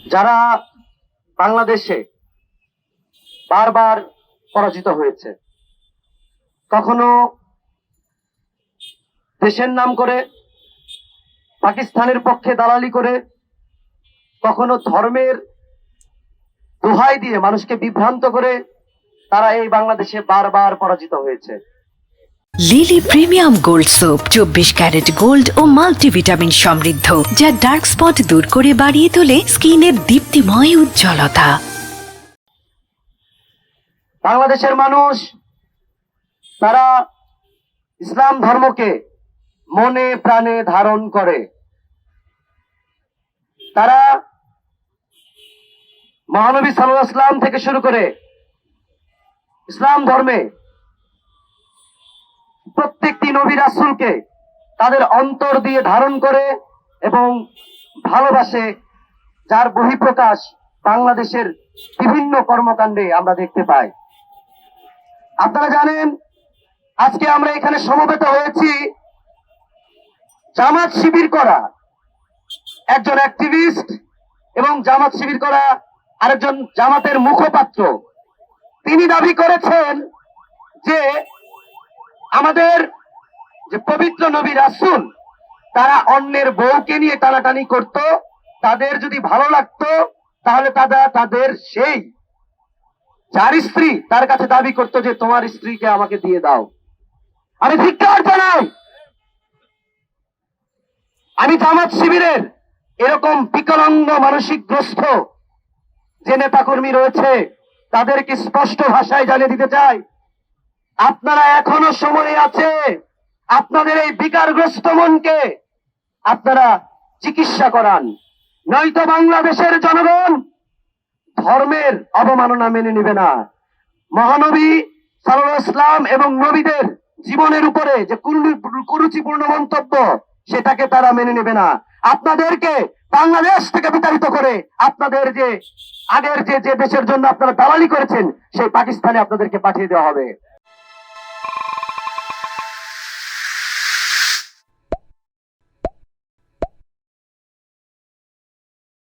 যারা বাংলাদেশে বারবার পরাজিত হয়েছে, কখনো দেশের নাম করে পাকিস্তানের পক্ষে দালালি করে, কখনো ধর্মের দোহাই দিয়ে মানুষকে বিভ্রান্ত করে তারা এই বাংলাদেশে বারবার পরাজিত হয়েছে। Lily premium gold soap 24 carat gold ও মাল্টিভিটামিন সমৃদ্ধ, যা ডার্ক স্পট দূর করে বাড়িয়ে তোলে স্কিনের দীপ্তিময় উজ্জ্বলতা। বাংলাদেশের মানুষ তারা ইসলাম ধর্মকে মনে প্রাণে ধারণ করে। তারা মহানবী সাল্লাল্লাহু আলাইহি ওয়াসাল্লাম থেকে শুরু করে ইসলাম ধর্মে প্রত্যেকটি নবী রাসূলকে তাদের অন্তর দিয়ে ধারণ করে এবং ভালোবাসে, যার বহিঃপ্রকাশ বাংলাদেশের বিভিন্ন কর্মকাণ্ডে আমরা দেখতে পাই। আপনারা জানেন, আজকে আমরা এখানে সমবেত হয়েছি জামাত শিবির করা একজন অ্যাক্টিভিস্ট এবং জামাত শিবির করা আরেকজন জামাতের মুখপাত্র। তিনি দাবি করেছেন যে আমাদের যে পবিত্র নবী রাসূল তারা অন্যের বউকে নিয়ে টানাটানি করত, তাদের যদি ভালো লাগতো তাহলে তাদের সেই যার স্ত্রী তার কাছে দাবি করতো যে তোমার স্ত্রীকে আমাকে দিয়ে দাও। আমি ধিক্কার জানাই। আমি জামাত শিবিরের এরকম বিকলাঙ্গ মানসিকগ্রস্ত যে নেতাকর্মী রয়েছে তাদেরকে স্পষ্ট ভাষায় জানিয়ে দিতে চাই, আপনারা এখনো সময় আছে আপনাদের এই বিকারগ্রস্ত মনকে আপনারা চিকিৎসা করান, নয়তো বাংলাদেশের জনগণ ধর্মের অবমাননা মেনে নেবে না। মহানবী সাল্লাল্লাহু আলাইহি ওয়াসাল্লাম এবং নবীদের জীবনের উপরে যে কুরুচিপূর্ণ মন্তব্য সেটাকে তারা মেনে নেবে না। আপনাদেরকে বাংলাদেশ থেকে বিতাড়িত করে আপনাদের যে আগের যে দেশের জন্য আপনারা দালালি করেছেন সেই পাকিস্তানে আপনাদেরকে পাঠিয়ে দেওয়া হবে।